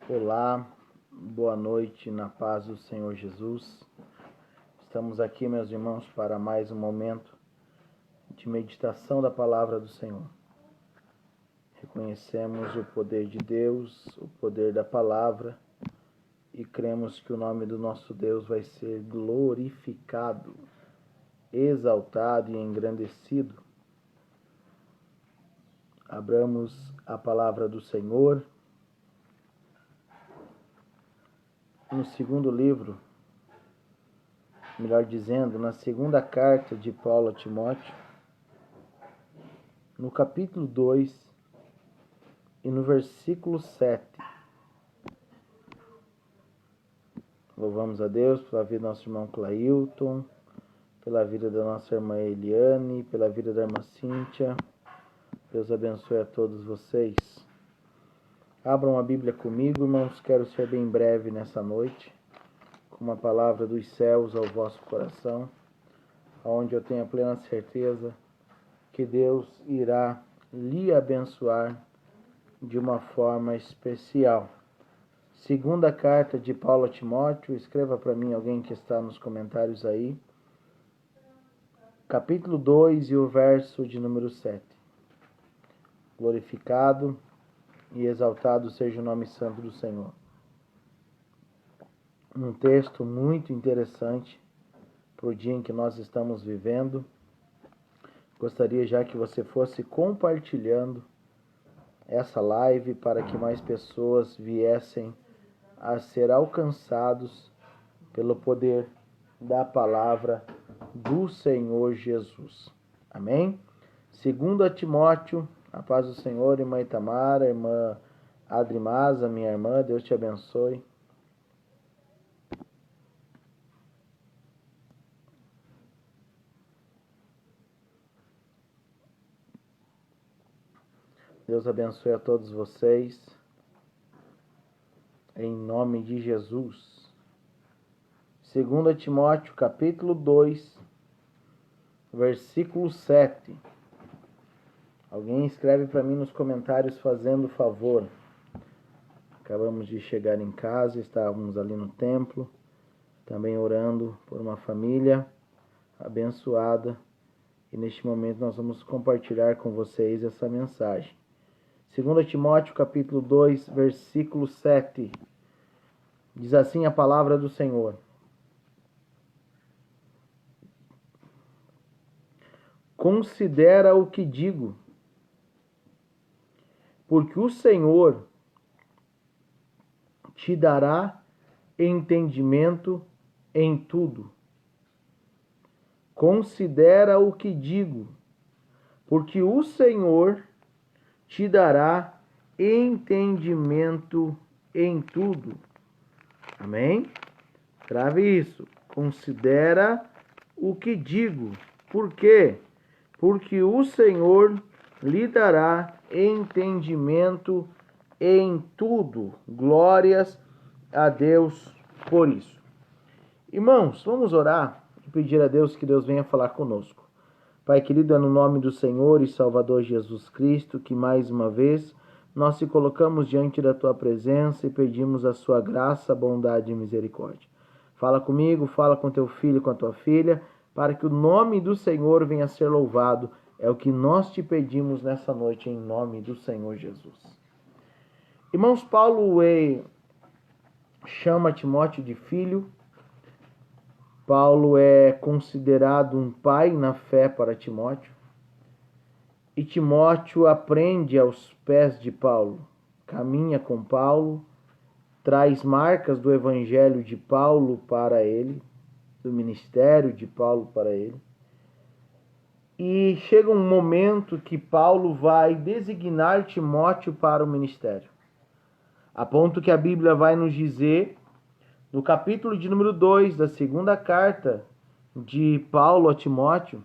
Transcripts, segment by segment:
Olá, boa noite na paz do Senhor Jesus. Estamos aqui, meus irmãos, para mais um momento de meditação da palavra do Senhor. Reconhecemos o poder de Deus, o poder da palavra e cremos que o nome do nosso Deus vai ser glorificado, exaltado e engrandecido. Abramos a palavra do Senhor no segundo livro, melhor dizendo, na segunda carta de Paulo a Timóteo, no capítulo 2 e no versículo 7. Louvamos a Deus pela vida do nosso irmão Clailton, pela vida da nossa irmã Eliane, pela vida da irmã Cíntia. Deus abençoe a todos vocês. Abram a Bíblia comigo, irmãos. Quero ser bem breve nessa noite, com uma palavra dos céus ao vosso coração, onde eu tenho a plena certeza que Deus irá lhe abençoar de uma forma especial. Segunda carta de Paulo a Timóteo, escreva para mim alguém que está nos comentários aí. Capítulo 2 e o verso de número 7. Glorificado e exaltado seja o nome santo do Senhor. Um texto muito interessante para o dia em que nós estamos vivendo. Gostaria já que você fosse compartilhando essa live para que mais pessoas viessem a ser alcançados pelo poder da palavra do Senhor Jesus. Amém? Segundo a Timóteo, a paz do Senhor, irmã Itamara, irmã Adrimaza, minha irmã, Deus te abençoe. Deus abençoe a todos vocês, em nome de Jesus. 2 Timóteo, capítulo 2, versículo 7. Alguém escreve para mim nos comentários fazendo favor. Acabamos de chegar em casa, estávamos ali no templo, também orando por uma família abençoada. E neste momento nós vamos compartilhar com vocês essa mensagem. 2 Timóteo, capítulo 2, versículo 7. Diz assim a palavra do Senhor. Considera o que digo, porque o Senhor te dará entendimento em tudo. Considera o que digo, porque o Senhor te dará entendimento em tudo. Amém? Grave isso. Considera o que digo. Por quê? Porque o Senhor lhe dará entendimento em tudo. Glórias a Deus por isso. Irmãos, vamos orar e pedir a Deus que Deus venha falar conosco. Pai querido, é no nome do Senhor e Salvador Jesus Cristo que mais uma vez nós se colocamos diante da Tua presença e pedimos a Sua graça, bondade e misericórdia. Fala comigo, fala com Teu filho e com a Tua filha, para que o nome do Senhor venha a ser louvado. É o que nós te pedimos nessa noite, em nome do Senhor Jesus. Irmãos, Paulo chama Timóteo de filho. Paulo é considerado um pai na fé para Timóteo. E Timóteo aprende aos pés de Paulo, caminha com Paulo, traz marcas do evangelho de Paulo para ele, do ministério de Paulo para ele. E chega um momento que Paulo vai designar Timóteo para o ministério. A ponto que a Bíblia vai nos dizer, no capítulo de número 2 da segunda carta de Paulo a Timóteo,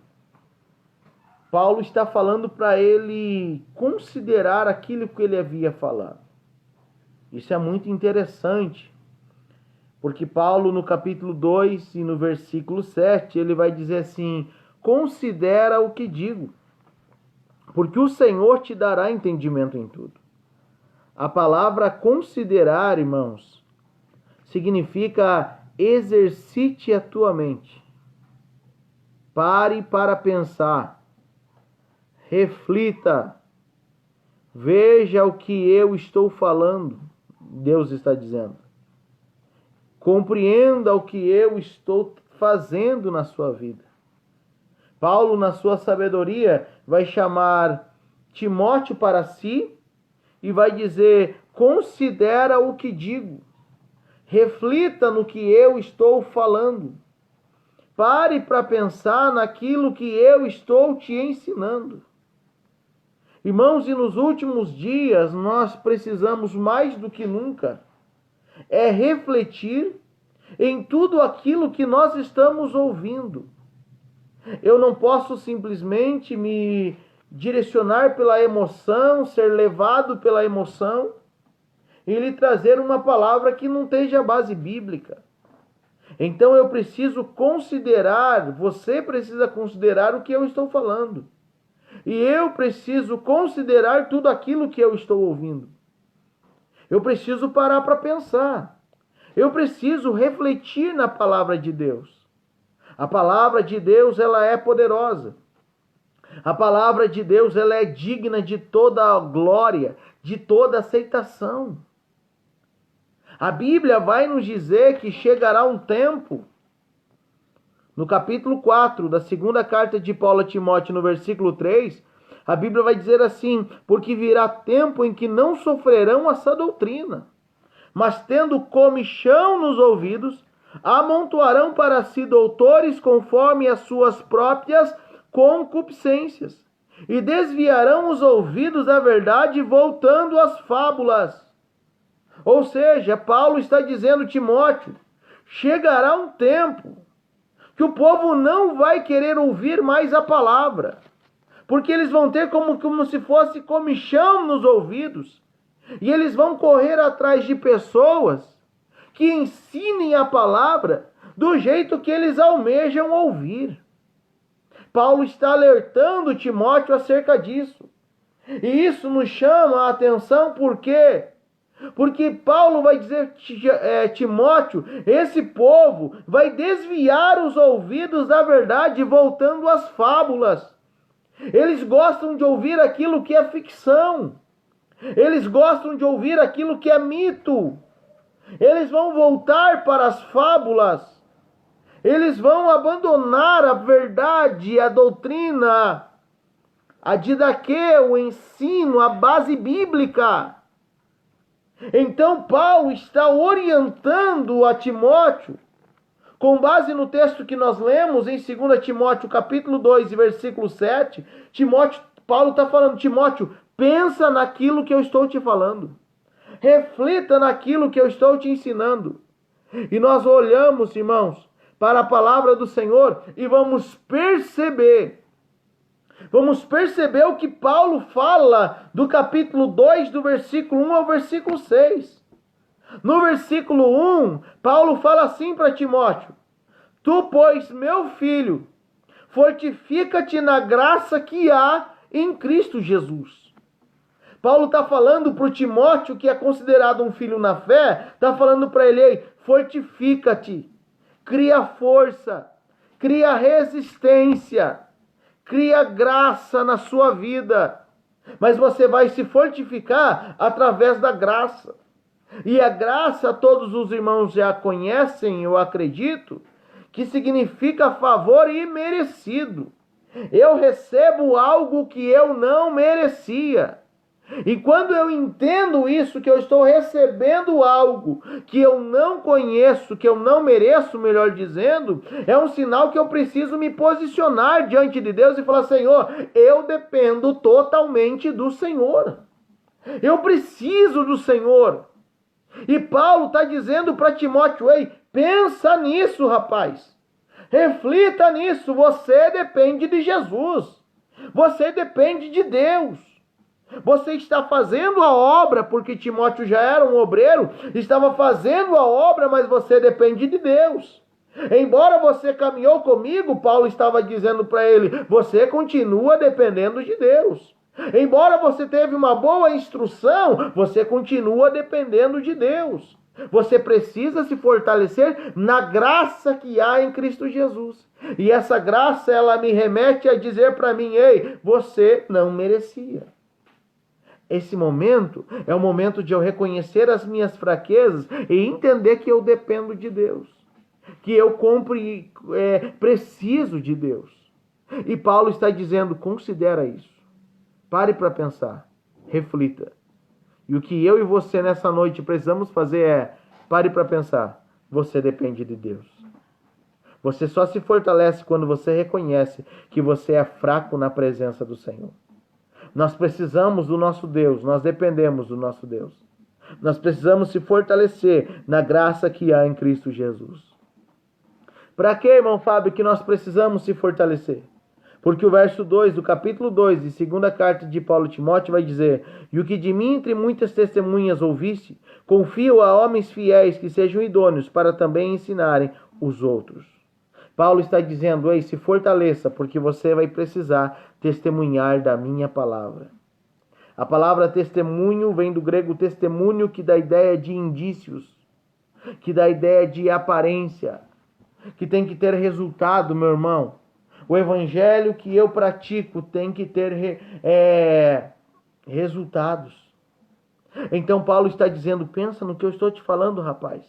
Paulo está falando para ele considerar aquilo que ele havia falado. Isso é muito interessante, porque Paulo no capítulo 2 e no versículo 7, ele vai dizer assim: considera o que digo, porque o Senhor te dará entendimento em tudo. A palavra considerar, irmãos, significa exercite a tua mente. Pare para pensar. Reflita. Veja o que eu estou falando. Deus está dizendo. Compreenda o que eu estou fazendo na sua vida. Paulo, na sua sabedoria, vai chamar Timóteo para si e vai dizer: considera o que digo. Reflita no que eu estou falando. Pare para pensar naquilo que eu estou te ensinando. Irmãos, e nos últimos dias nós precisamos mais do que nunca refletir em tudo aquilo que nós estamos ouvindo. Eu não posso simplesmente me direcionar pela emoção, ser levado pela emoção e lhe trazer uma palavra que não esteja base bíblica. Então eu preciso considerar, você precisa considerar o que eu estou falando. E eu preciso considerar tudo aquilo que eu estou ouvindo. Eu preciso parar para pensar. Eu preciso refletir na palavra de Deus. A palavra de Deus, ela é poderosa. A palavra de Deus, ela é digna de toda a glória, de toda aceitação. A Bíblia vai nos dizer que chegará um tempo, no capítulo 4 da segunda carta de Paulo a Timóteo, no versículo 3, a Bíblia vai dizer assim: porque virá tempo em que não sofrerão essa doutrina, mas tendo comichão nos ouvidos, amontoarão para si doutores conforme as suas próprias concupiscências, e desviarão os ouvidos da verdade, voltando às fábulas. Ou seja, Paulo está dizendo, Timóteo, chegará um tempo que o povo não vai querer ouvir mais a palavra, porque eles vão ter como se fosse comichão nos ouvidos, e eles vão correr atrás de pessoas que ensinem a palavra do jeito que eles almejam ouvir. Paulo está alertando Timóteo acerca disso. E isso nos chama a atenção, por quê? Porque Paulo vai dizer, Timóteo, esse povo vai desviar os ouvidos da verdade, voltando às fábulas. Eles gostam de ouvir aquilo que é ficção. Eles gostam de ouvir aquilo que é mito. Eles vão voltar para as fábulas. Eles vão abandonar a verdade, a doutrina, a didaquê, o ensino, a base bíblica. Então Paulo está orientando a Timóteo, com base no texto que nós lemos em 2 Timóteo capítulo 2, versículo 7, Paulo está falando, Timóteo, pensa naquilo que eu estou te falando. Reflita naquilo que eu estou te ensinando. E nós olhamos, irmãos, para a palavra do Senhor e vamos perceber o que Paulo fala do capítulo 2, do versículo 1 ao versículo 6. No versículo 1, Paulo fala assim para Timóteo: tu, pois, meu filho, fortifica-te na graça que há em Cristo Jesus. Paulo está falando para o Timóteo, que é considerado um filho na fé, está falando para ele: fortifica-te, cria força, cria resistência, cria graça na sua vida. Mas você vai se fortificar através da graça. E a graça, todos os irmãos já conhecem, eu acredito, que significa favor imerecido. Eu recebo algo que eu não merecia. E quando eu entendo isso, que eu estou recebendo algo que eu não conheço, que eu não mereço, melhor dizendo, é um sinal que eu preciso me posicionar diante de Deus e falar: Senhor, eu dependo totalmente do Senhor. Eu preciso do Senhor. E Paulo está dizendo para Timóteo: ei, pensa nisso, rapaz. Reflita nisso. Você depende de Jesus. Você depende de Deus. Você está fazendo a obra, porque Timóteo já era um obreiro, estava fazendo a obra, mas você depende de Deus. Embora você caminhou comigo, Paulo estava dizendo para ele, você continua dependendo de Deus. Embora você teve uma boa instrução, você continua dependendo de Deus. Você precisa se fortalecer na graça que há em Cristo Jesus. E essa graça, ela me remete a dizer para mim: ei, você não merecia. Esse momento é o momento de eu reconhecer as minhas fraquezas e entender que eu dependo de Deus. Que eu preciso de Deus. E Paulo está dizendo: considera isso. Pare para pensar. Reflita. E o que eu e você nessa noite precisamos fazer é: pare para pensar. Você depende de Deus. Você só se fortalece quando você reconhece que você é fraco na presença do Senhor. Nós precisamos do nosso Deus, nós dependemos do nosso Deus. Nós precisamos se fortalecer na graça que há em Cristo Jesus. Para que, irmão Fábio, que nós precisamos se fortalecer? Porque o verso 2 do capítulo 2 de segunda carta de Paulo a Timóteo vai dizer: e o que de mim entre muitas testemunhas ouviste, confio a homens fiéis que sejam idôneos para também ensinarem os outros. Paulo está dizendo: ei, se fortaleça, porque você vai precisar testemunhar da minha palavra. A palavra testemunho vem do grego testemunho, que dá ideia de indícios, que dá ideia de aparência, que tem que ter resultado, meu irmão. O evangelho que eu pratico tem que ter resultados. Então Paulo está dizendo: pensa no que eu estou te falando, rapaz.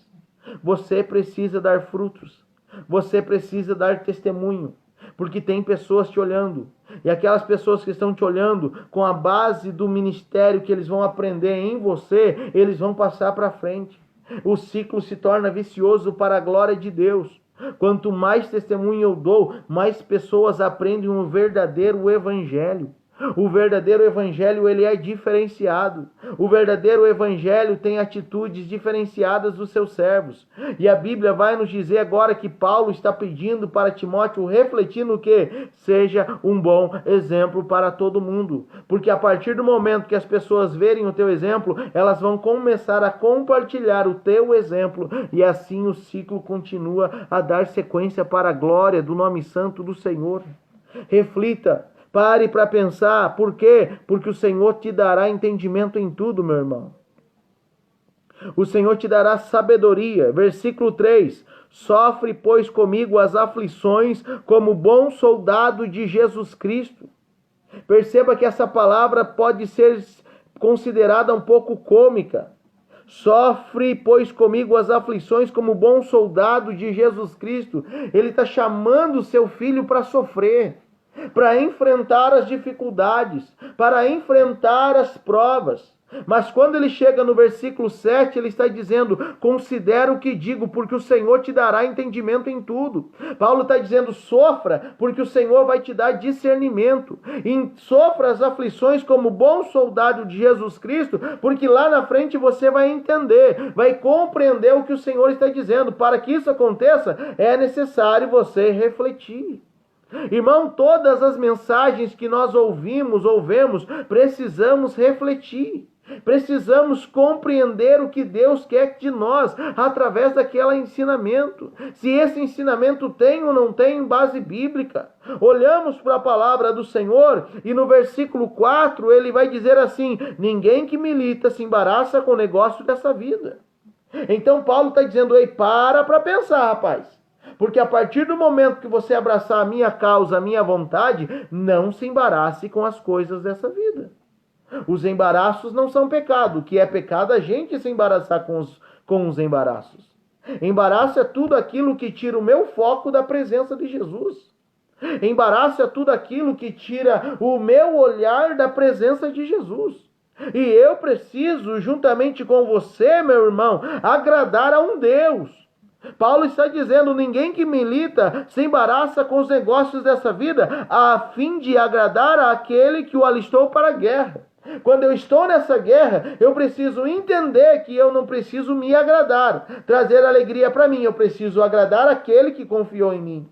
Você precisa dar frutos. Você precisa dar testemunho. Porque tem pessoas te olhando. E aquelas pessoas que estão te olhando, com a base do ministério que eles vão aprender em você, eles vão passar para frente. O ciclo se torna vicioso para a glória de Deus. Quanto mais testemunho eu dou, mais pessoas aprendem o verdadeiro evangelho. O verdadeiro evangelho, ele é diferenciado. O verdadeiro evangelho tem atitudes diferenciadas dos seus servos. E a Bíblia vai nos dizer agora que Paulo está pedindo para Timóteo refletir no que? Seja um bom exemplo para todo mundo. Porque a partir do momento que as pessoas verem o teu exemplo, elas vão começar a compartilhar o teu exemplo. E assim o ciclo continua a dar sequência para a glória do nome santo do Senhor. Reflita. Pare para pensar. Por quê? Porque o Senhor te dará entendimento em tudo, meu irmão. O Senhor te dará sabedoria. Versículo 3. Sofre, pois, comigo as aflições como bom soldado de Jesus Cristo. Perceba que essa palavra pode ser considerada um pouco cômica. Sofre, pois, comigo as aflições como bom soldado de Jesus Cristo. Ele está chamando o seu filho para sofrer, para enfrentar as dificuldades, para enfrentar as provas. Mas quando ele chega no versículo 7, ele está dizendo: considera o que digo, porque o Senhor te dará entendimento em tudo. Paulo está dizendo: sofra, porque o Senhor vai te dar discernimento. E sofra as aflições como bom soldado de Jesus Cristo, porque lá na frente você vai entender, vai compreender o que o Senhor está dizendo. Para que isso aconteça, é necessário você refletir. Irmão, todas as mensagens que nós ouvimos, precisamos refletir. Precisamos compreender o que Deus quer de nós através daquele ensinamento. Se esse ensinamento tem ou não tem base bíblica. Olhamos para a palavra do Senhor e no versículo 4 ele vai dizer assim: ninguém que milita se embaraça com o negócio dessa vida. Então Paulo está dizendo: ei, para pensar, rapaz. Porque a partir do momento que você abraçar a minha causa, a minha vontade, não se embarace com as coisas dessa vida. Os embaraços não são pecado. O que é pecado é a gente se embaraçar com os embaraços. Embaraço é tudo aquilo que tira o meu foco da presença de Jesus. Embaraço é tudo aquilo que tira o meu olhar da presença de Jesus. E eu preciso, juntamente com você, meu irmão, agradar a um Deus. Paulo está dizendo: ninguém que milita se embaraça com os negócios dessa vida, a fim de agradar àquele que o alistou para a guerra. Quando eu estou nessa guerra, eu preciso entender que eu não preciso me agradar, trazer alegria para mim. Eu preciso agradar aquele que confiou em mim.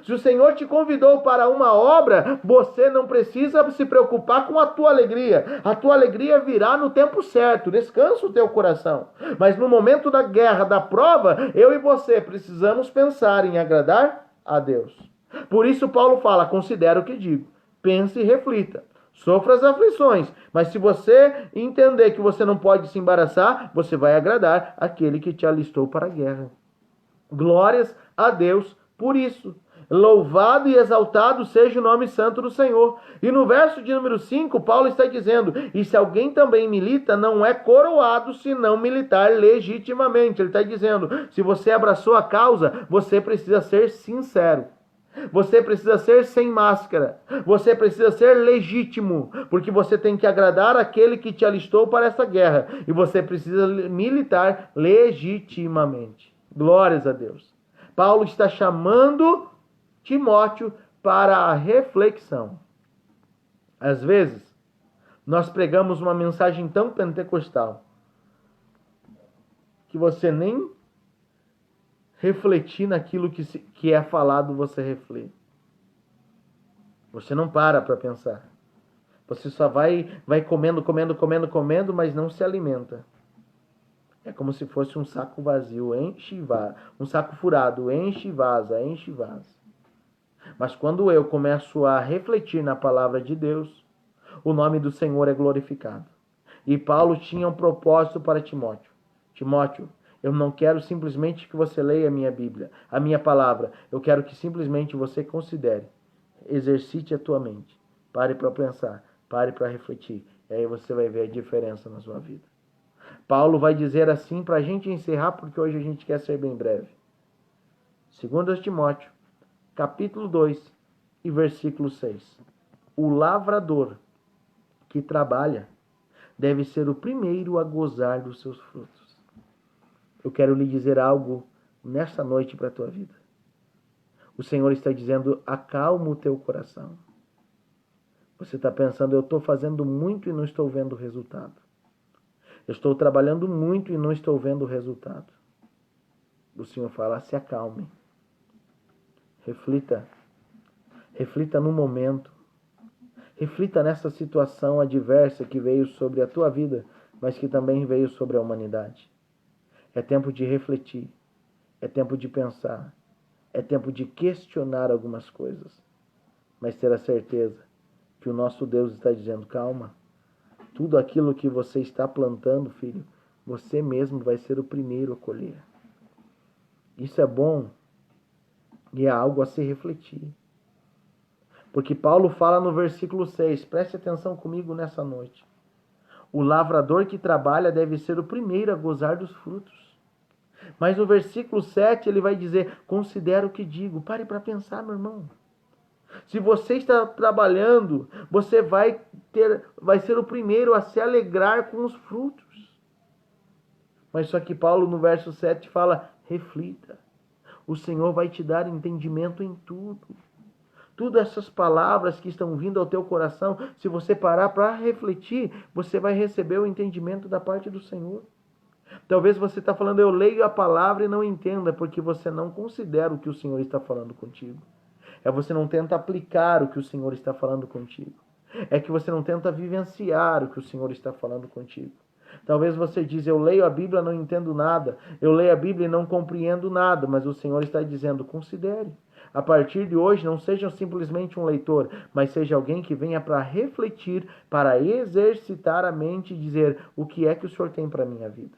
Se o Senhor te convidou para uma obra, você não precisa se preocupar com a tua alegria. A tua alegria virá no tempo certo. Descansa o teu coração. Mas no momento da guerra, da prova, eu e você precisamos pensar em agradar a Deus. Por isso Paulo fala: considera o que digo. Pense e reflita. Sofra as aflições, mas se você entender que você não pode se embaraçar, você vai agradar aquele que te alistou para a guerra. Glórias a Deus por isso. Louvado e exaltado seja o nome santo do Senhor. E no verso de número 5, Paulo está dizendo: e se alguém também milita, não é coroado se não militar legitimamente. Ele está dizendo: se você abraçou a causa, você precisa ser sincero. Você precisa ser sem máscara. Você precisa ser legítimo, porque você tem que agradar aquele que te alistou para essa guerra. E você precisa militar legitimamente. Glórias a Deus. Paulo está chamando Timóteo para a reflexão. Às vezes, nós pregamos uma mensagem tão pentecostal que você nem refletir naquilo que é falado, você reflete. Você não para pensar. Você só vai comendo, mas não se alimenta. É como se fosse um saco vazio, enche e vaza. Um saco furado, enche e vaza, enche e vaza. Mas quando eu começo a refletir na palavra de Deus, o nome do Senhor é glorificado. E Paulo tinha um propósito para Timóteo. Timóteo, eu não quero simplesmente que você leia a minha Bíblia, a minha palavra. Eu quero que simplesmente você considere. Exercite a tua mente. Pare para pensar, pare para refletir. E aí você vai ver a diferença na sua vida. Paulo vai dizer assim para a gente encerrar, porque hoje a gente quer ser bem breve. 2 Timóteo, capítulo 2 e versículo 6. O lavrador que trabalha deve ser o primeiro a gozar dos seus frutos. Eu quero lhe dizer algo nesta noite para a tua vida. O Senhor está dizendo: acalma o teu coração. Você está pensando: eu estou fazendo muito e não estou vendo o resultado. Eu estou trabalhando muito e não estou vendo o resultado. O Senhor fala: se acalme. Reflita. Reflita no momento. Reflita nessa situação adversa que veio sobre a tua vida, mas que também veio sobre a humanidade. É tempo de refletir. É tempo de pensar. É tempo de questionar algumas coisas. Mas ter a certeza que o nosso Deus está dizendo: calma. Tudo aquilo que você está plantando, filho, você mesmo vai ser o primeiro a colher. Isso é bom e é algo a se refletir. Porque Paulo fala no versículo 6, preste atenção comigo nessa noite. O lavrador que trabalha deve ser o primeiro a gozar dos frutos. Mas no versículo 7 ele vai dizer: considera o que digo. Pare para pensar, meu irmão. Se você está trabalhando, você vai ser o primeiro a se alegrar com os frutos. Mas só que Paulo no verso 7 fala: reflita. O Senhor vai te dar entendimento em tudo. Todas essas palavras que estão vindo ao teu coração, se você parar para refletir, você vai receber o entendimento da parte do Senhor. Talvez você está falando: eu leio a palavra e não entenda, porque você não considera o que o Senhor está falando contigo. É você não tenta aplicar o que o Senhor está falando contigo. É que você não tenta vivenciar o que o Senhor está falando contigo. Talvez você diz: eu leio a Bíblia e não entendo nada. Eu leio a Bíblia e não compreendo nada. Mas o Senhor está dizendo: considere. A partir de hoje, não seja simplesmente um leitor, mas seja alguém que venha para refletir, para exercitar a mente e dizer: o que é que o Senhor tem para a minha vida?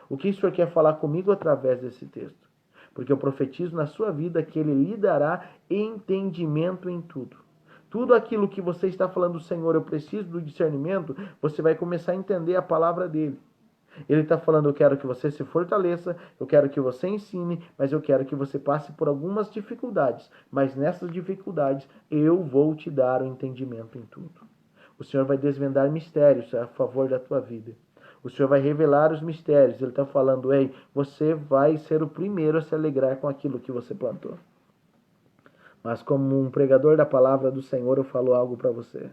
O que o Senhor quer falar comigo através desse texto? Porque eu profetizo na sua vida que Ele lhe dará entendimento em tudo. Tudo aquilo que você está falando: Senhor, eu preciso do discernimento, você vai começar a entender a palavra dele. Ele está falando: eu quero que você se fortaleça, eu quero que você ensine, mas eu quero que você passe por algumas dificuldades. Mas nessas dificuldades eu vou te dar o entendimento em tudo. O Senhor vai desvendar mistérios a favor da tua vida. O Senhor vai revelar os mistérios. Ele está falando: ei, você vai ser o primeiro a se alegrar com aquilo que você plantou. Mas como um pregador da palavra do Senhor, eu falo algo para você.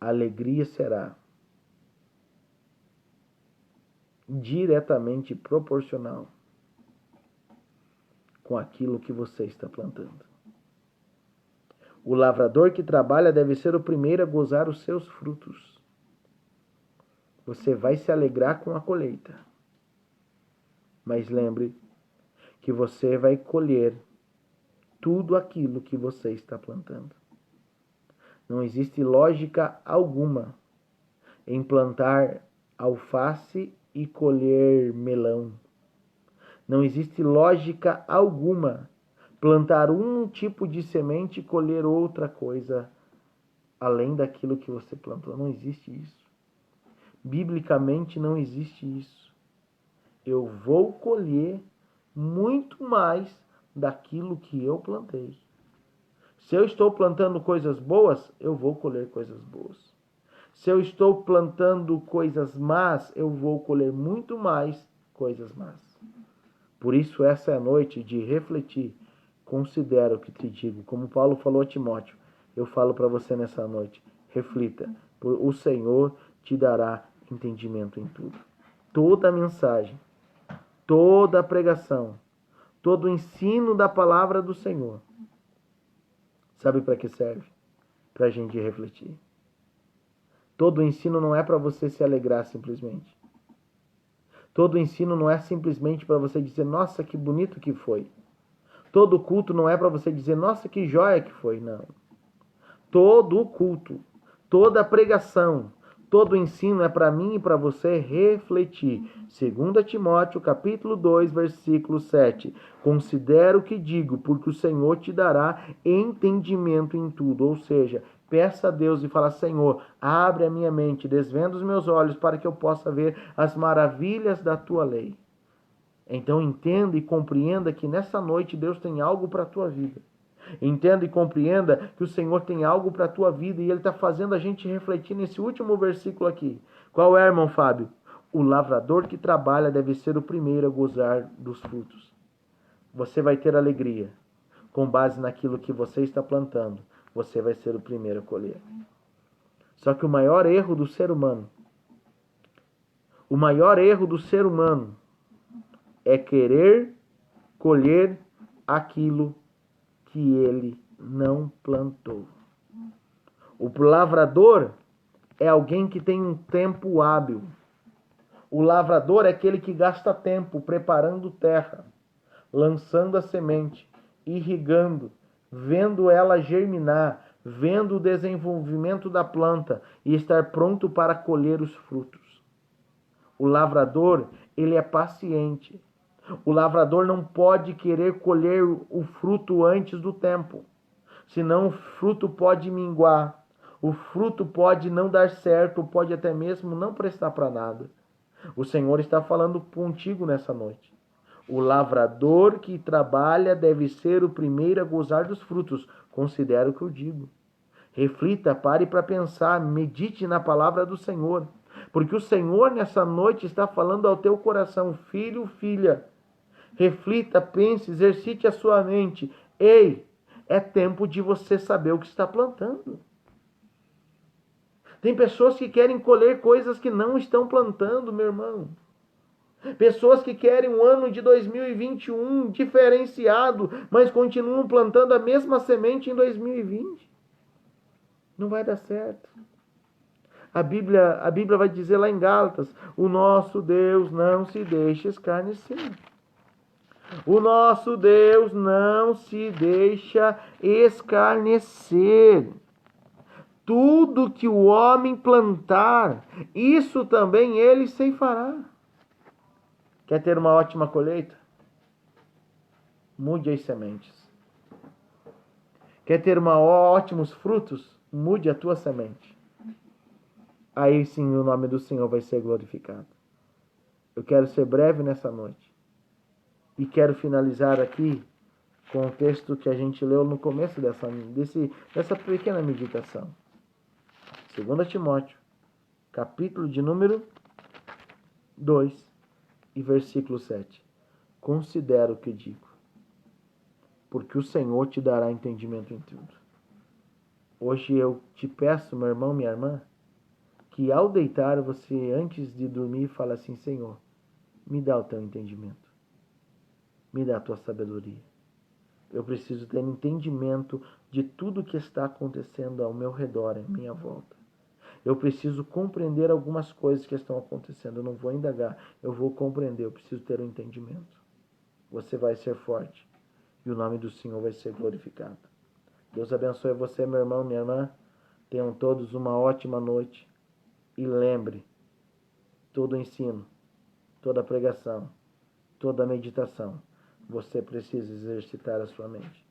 A alegria será diretamente proporcional com aquilo que você está plantando. O lavrador que trabalha deve ser o primeiro a gozar os seus frutos. Você vai se alegrar com a colheita. Mas lembre que você vai colher tudo aquilo que você está plantando. Não existe lógica alguma em plantar alface e colher melão. Não existe lógica alguma plantar um tipo de semente e colher outra coisa além daquilo que você plantou. Não existe isso. Biblicamente não existe isso. Eu vou colher muito mais daquilo que eu plantei. Se eu estou plantando coisas boas, eu vou colher coisas boas. Se eu estou plantando coisas más, eu vou colher muito mais coisas más. Por isso, essa é a noite de refletir. Considera o que te digo. Como Paulo falou a Timóteo, eu falo para você nessa noite. Reflita. O Senhor te dará entendimento em tudo. Toda a mensagem, toda a pregação, todo o ensino da palavra do Senhor. Sabe para que serve? Para a gente refletir. Todo o ensino não é para você se alegrar simplesmente. Todo o ensino não é simplesmente para você dizer, nossa, que bonito que foi. Todo culto não é para você dizer, nossa, que joia que foi. Não. Todo o culto, toda a pregação, todo o ensino é para mim e para você refletir. 2 Timóteo, capítulo 2, versículo 7. Considera o que digo, porque o Senhor te dará entendimento em tudo. Ou seja, peça a Deus e fala, Senhor, abre a minha mente, desvenda os meus olhos para que eu possa ver as maravilhas da tua lei. Então entenda e compreenda que nessa noite Deus tem algo para a tua vida. Entenda e compreenda que o Senhor tem algo para a tua vida e Ele está fazendo a gente refletir nesse último versículo aqui. Qual é, irmão Fábio? O lavrador que trabalha deve ser o primeiro a gozar dos frutos. Você vai ter alegria. Com base naquilo que você está plantando, você vai ser o primeiro a colher. Só que o maior erro do ser humano é querer colher aquilo que ele não plantou. O lavrador é alguém que tem um tempo hábil. O lavrador é aquele que gasta tempo preparando terra, lançando a semente, irrigando, vendo ela germinar, vendo o desenvolvimento da planta e estar pronto para colher os frutos. O lavrador, ele é paciente. O lavrador não pode querer colher o fruto antes do tempo, senão o fruto pode minguar, o fruto pode não dar certo, pode até mesmo não prestar para nada. O Senhor está falando contigo nessa noite. O lavrador que trabalha deve ser o primeiro a gozar dos frutos. Considera o que eu digo. Reflita, pare para pensar, medite na palavra do Senhor. Porque o Senhor nessa noite está falando ao teu coração, filho, filha. Reflita, pense, exercite a sua mente. Ei, é tempo de você saber o que está plantando. Tem pessoas que querem colher coisas que não estão plantando, meu irmão. Pessoas que querem um ano de 2021 diferenciado, mas continuam plantando a mesma semente em 2020. Não vai dar certo. A Bíblia vai dizer lá em Gálatas, o nosso Deus não se deixa escarnecer. O nosso Deus não se deixa escarnecer. Tudo que o homem plantar, isso também ele ceifará. Quer ter uma ótima colheita? Mude as sementes. Quer ter ótimos frutos? Mude a tua semente. Aí sim o nome do Senhor vai ser glorificado. Eu quero ser breve nessa noite. E quero finalizar aqui com o texto que a gente leu no começo dessa pequena meditação. 2 Timóteo, capítulo de número 2 e versículo 7. Considera o que digo, porque o Senhor te dará entendimento em tudo. Hoje eu te peço, meu irmão, minha irmã, que ao deitar você, antes de dormir, fala assim, Senhor, me dá o teu entendimento. Me dá a tua sabedoria. Eu preciso ter entendimento de tudo que está acontecendo ao meu redor, à minha volta. Eu preciso compreender algumas coisas que estão acontecendo. Eu não vou indagar, eu vou compreender. Eu preciso ter um entendimento. Você vai ser forte e o nome do Senhor vai ser glorificado. Deus abençoe você, meu irmão, minha irmã. Tenham todos uma ótima noite. E lembre, todo ensino, toda pregação, toda meditação, você precisa exercitar a sua mente.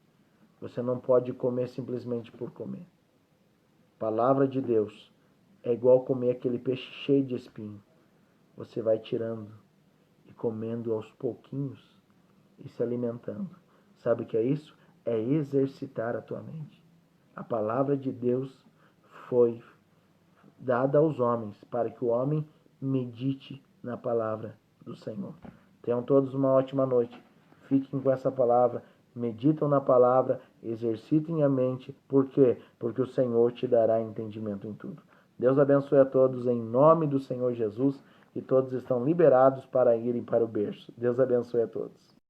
Você não pode comer simplesmente por comer. Palavra de Deus é igual comer aquele peixe cheio de espinho. Você vai tirando e comendo aos pouquinhos e se alimentando. Sabe o que é isso? É exercitar a tua mente. A palavra de Deus foi dada aos homens para que o homem medite na palavra do Senhor. Tenham todos uma ótima noite. Fiquem com essa palavra, meditam na palavra, exercitem a mente. Por quê? Porque o Senhor te dará entendimento em tudo. Deus abençoe a todos em nome do Senhor Jesus, e todos estão liberados para irem para o berço. Deus abençoe a todos.